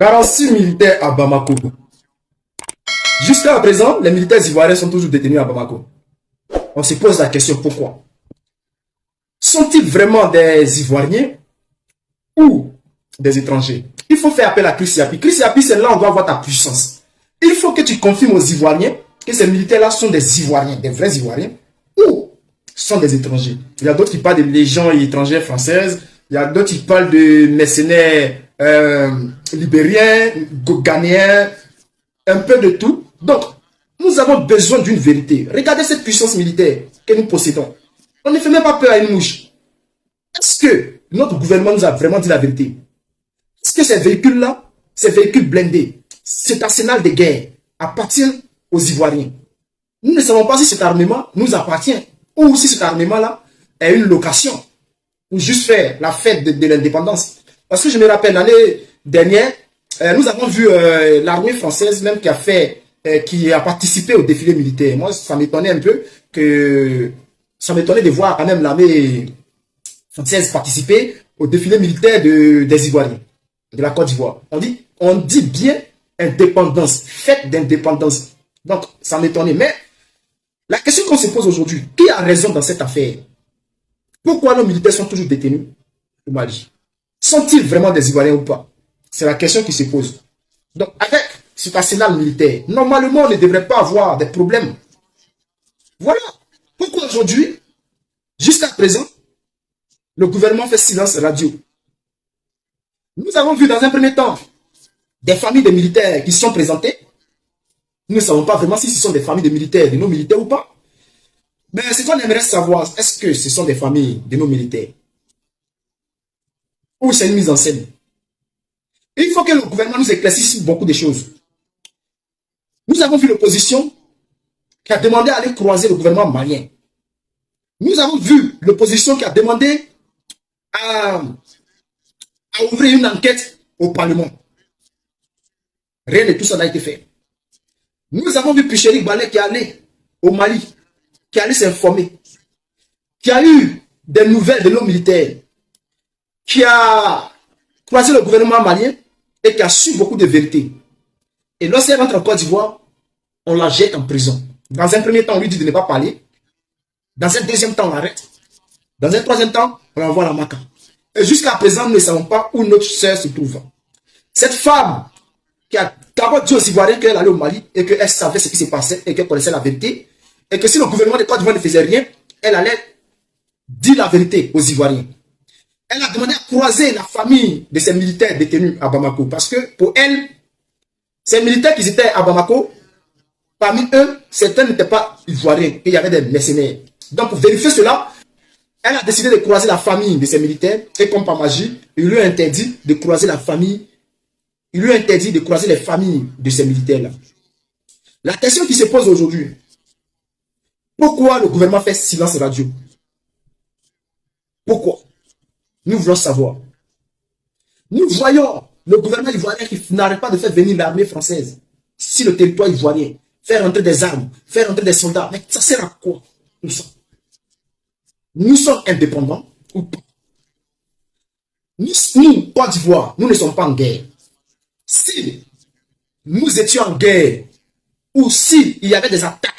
46 militaires à Bamako. Jusqu'à présent, les militaires ivoiriens sont toujours détenus à Bamako. On se pose la question pourquoi. Sont-ils vraiment des Ivoiriens ou des étrangers? Il faut faire appel à Chris Yapi. Chris Yapi, c'est là où on doit voir ta puissance. Il faut que tu confirmes aux Ivoiriens que ces militaires-là sont des Ivoiriens, des vrais Ivoiriens, ou sont des étrangers. Il y a d'autres qui parlent de légions étrangères françaises, il y a d'autres qui parlent de mercenaires libériens, ghanéens, un peu de tout. Donc, nous avons besoin d'une vérité. Regardez cette puissance militaire que nous possédons. On ne fait même pas peur à une mouche. Est-ce que notre gouvernement nous a vraiment dit la vérité? Est-ce que ces véhicules-là, ces véhicules blindés, cet arsenal de guerre appartient aux Ivoiriens? Nous ne savons pas si cet armement nous appartient ou si cet armement-là est une location pour juste faire la fête de l'indépendance. Parce que je me rappelle, l'année dernière, nous avons vu l'armée française même qui a participé au défilé militaire. Moi, ça m'étonnait un peu ça m'étonnait de voir quand même l'armée française participer au défilé militaire des Ivoiriens, de la Côte d'Ivoire. On dit bien indépendance, fête d'indépendance. Donc, ça m'étonnait. Mais la question qu'on se pose aujourd'hui, qui a raison dans cette affaire? Pourquoi nos militaires sont toujours détenus au Mali? Sont-ils vraiment des Ivoiriens ou pas? C'est la question qui se pose. Donc, avec cet arsenal militaire, normalement, on ne devrait pas avoir des problèmes. Voilà. Pourquoi aujourd'hui, jusqu'à présent, le gouvernement fait silence radio? Nous avons vu dans un premier temps des familles de militaires qui sont présentées. Nous ne savons pas vraiment si ce sont des familles de militaires, de nos militaires ou pas. Mais ce qu'on aimerait savoir, est-ce que ce sont des familles de nos militaires? Ou c'est une mise en scène? Il faut que le gouvernement nous éclaircisse beaucoup de choses. Nous avons vu l'opposition qui a demandé à aller croiser le gouvernement malien. Nous avons vu l'opposition qui a demandé à ouvrir une enquête au Parlement. Rien de tout ça n'a été fait. Nous avons vu Pichéric Balé qui est allé au Mali, qui est allé s'informer, qui a eu des nouvelles de nos militaires, qui a croisé le gouvernement malien et qui a su beaucoup de vérités. Et lorsqu'elle rentre en Côte d'Ivoire, on la jette en prison. Dans un premier temps, on lui dit de ne pas parler. Dans un deuxième temps, on l'arrête. Dans un troisième temps, on l'envoie à la Maca. Et jusqu'à présent, nous ne savons pas où notre sœur se trouve. Cette femme qui a d'abord dit aux Ivoiriens qu'elle allait au Mali et qu'elle savait ce qui se passait et qu'elle connaissait la vérité. Et que si le gouvernement de Côte d'Ivoire ne faisait rien, elle allait dire la vérité aux Ivoiriens. Elle a demandé à croiser la famille de ces militaires détenus à Bamako. Parce que pour elle, ces militaires qui étaient à Bamako, parmi eux, certains n'étaient pas ivoiriens. Il y avait des mercenaires. Donc pour vérifier cela, elle a décidé de croiser la famille de ces militaires. Et comme par magie, il lui a interdit de croiser la famille. Il lui a interdit de croiser les familles de ces militaires-là. La question qui se pose aujourd'hui, pourquoi le gouvernement fait silence radio? Pourquoi? Nous voulons savoir. Nous voyons le gouvernement ivoirien qui n'arrête pas de faire venir l'armée française sur le territoire ivoirien, faire entrer des armes, faire entrer des soldats. Mais ça sert à quoi tout ça? Nous sommes indépendants ou pas? Nous, Côte d'Ivoire, nous ne sommes pas en guerre. Si nous étions en guerre, ou si il y avait des attaques,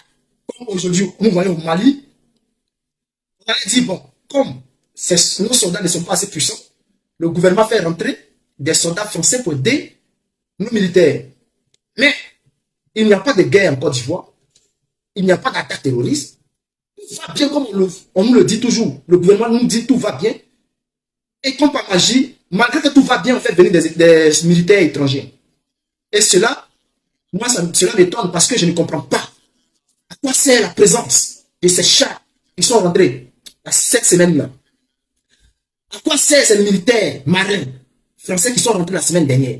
comme aujourd'hui nous voyons au Mali, on allait dire, bon, comme nos soldats ne sont pas assez puissants, le gouvernement fait rentrer des soldats français pour aider nos militaires. Mais il n'y a pas de guerre en Côte d'Ivoire, il n'y a pas d'attaque terroriste. Tout va bien comme on nous le dit toujours. Le gouvernement nous dit tout va bien. Et comme par magie, malgré que tout va bien, on fait venir des militaires étrangers. Et cela, moi, cela m'étonne parce que je ne comprends pas à quoi sert la présence de ces chars qui sont rentrés à cette semaine-là. À quoi sert ces militaires marins français qui sont rentrés la semaine dernière?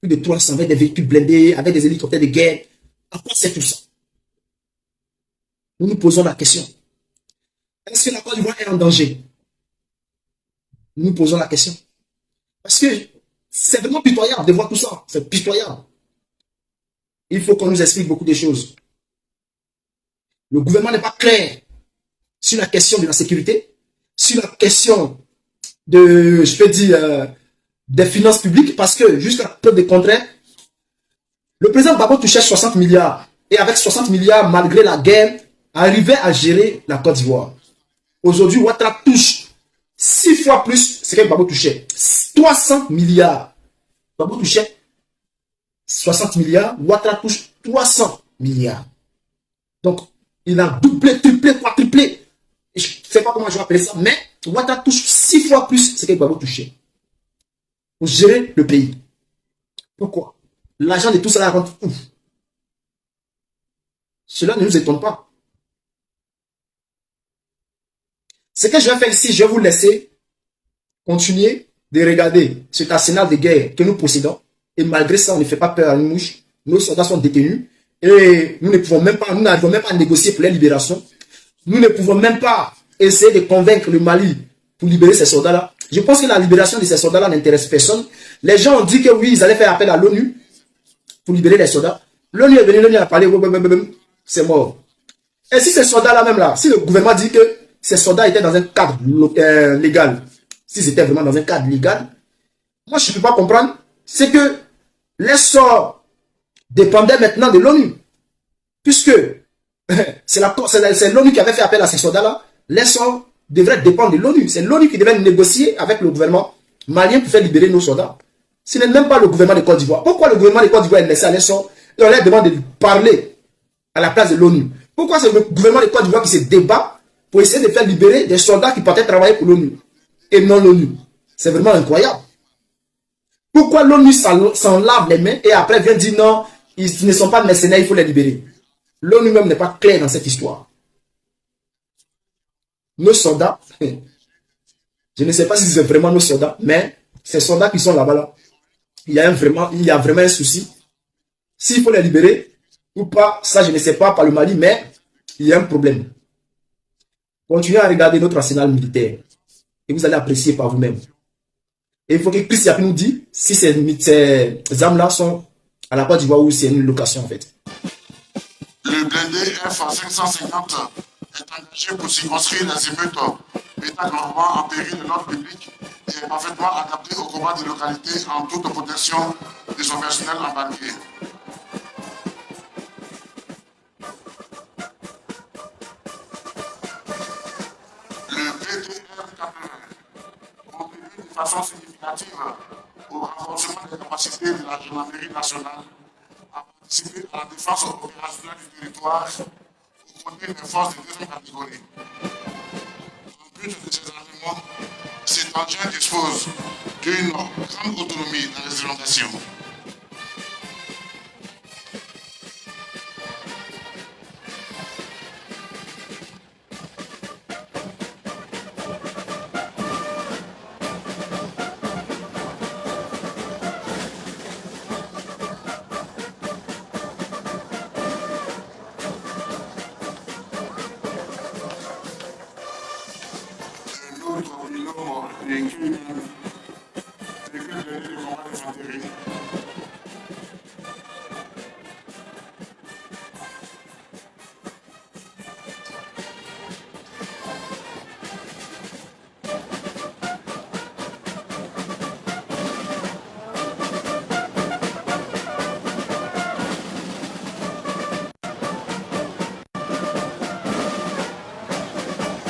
Plus de 300 avec des véhicules blindés, avec des hélicoptères de guerre. À quoi sert tout ça? Nous nous posons la question. Est-ce que la Côte d'Ivoire est en danger? Nous nous posons la question. Parce que c'est vraiment pitoyable de voir tout ça. C'est pitoyable. Il faut qu'on nous explique beaucoup de choses. Le gouvernement n'est pas clair sur la question de la sécurité, sur la question de, je peux dire, des finances publiques parce que, jusqu'à peu de contraire, le président Gbagbo touchait 60 milliards. Et avec 60 milliards, malgré la guerre, arrivait à gérer la Côte d'Ivoire. Aujourd'hui, Ouattara touche 6 fois plus ce que Gbagbo touchait. 300 milliards. Gbagbo touchait 60 milliards. Ouattara touche 300 milliards. Donc, il a doublé, triplé, quadruplé. Je ne sais pas comment je vais appeler ça, mais Ouattara touche 6 fois plus ce que Gbagbo touchait. Pour gérer le pays. Pourquoi? L'argent de tout cela rentre où? Cela ne nous étonne pas. Ce que je vais faire ici, je vais vous laisser continuer de regarder cet arsenal de guerre que nous possédons. Et malgré ça, on ne fait pas peur à une mouche. Nos soldats sont détenus. Et nous ne pouvons même pas, nous n'arrivons même pas à négocier pour leur libération. Nous ne pouvons même pas essayer de convaincre le Mali pour libérer ces soldats-là. Je pense que la libération de ces soldats-là n'intéresse personne. Les gens ont dit que oui, ils allaient faire appel à l'ONU pour libérer les soldats. L'ONU est venu, l'ONU a parlé, c'est mort. Et si ces soldats-là même là, si le gouvernement dit que ces soldats étaient dans un cadre légal, s'ils étaient vraiment dans un cadre légal, moi je ne peux pas comprendre, c'est que les sorts dépendaient maintenant de l'ONU. Puisque c'est l'ONU qui avait fait appel à ces soldats-là, les sorts devraient dépendre de l'ONU. C'est l'ONU qui devait négocier avec le gouvernement malien pour faire libérer nos soldats. Ce n'est même pas le gouvernement de Côte d'Ivoire. Pourquoi le gouvernement de Côte d'Ivoire est laissé à les sorts et on leur demande de parler à la place de l'ONU? Pourquoi c'est le gouvernement de Côte d'Ivoire qui se débat pour essayer de faire libérer des soldats qui partaient travailler pour l'ONU et non l'ONU? C'est vraiment incroyable. Pourquoi l'ONU s'en lave les mains et après vient dire non, ils ne sont pas mercenaires, il faut les libérer? L'ONU même n'est pas clair dans cette histoire. Nos soldats, je ne sais pas si c'est vraiment nos soldats, mais ces soldats qui sont là-bas, là, il y a vraiment un souci. S'il faut les libérer ou pas, ça je ne sais pas par le Mali, mais il y a un problème. Continuez à regarder notre arsenal militaire et vous allez apprécier par vous-même. Et il faut que Chris Yapi nous dise si ces armes-là sont à la Côte d'Ivoire ou c'est une location en fait. Le blindé F-550 est engagé pour circonscrire les émeutes métal normand en péril de l'ordre public et est parfaitement adapté au combat des localités en toute protection de son personnel embarqué. Le BTR-80 contribue de façon significative au renforcement des capacités de la gendarmerie nationale à participer à la défense opérationnelle du territoire aux côtés des forces de deuxième catégorie. En plus de ces éléments, cet engin dispose d'une grande autonomie dans les inondations.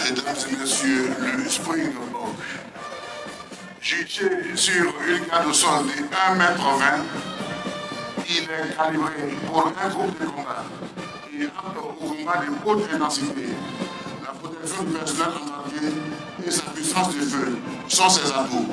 Mesdames et messieurs, le Springbok, juché sur une garde au sol de 1,20 m, il est calibré pour un groupe de combat et apte au combat de haute intensité. La protection du personnel embarqué et sa puissance de feu sont ses atouts.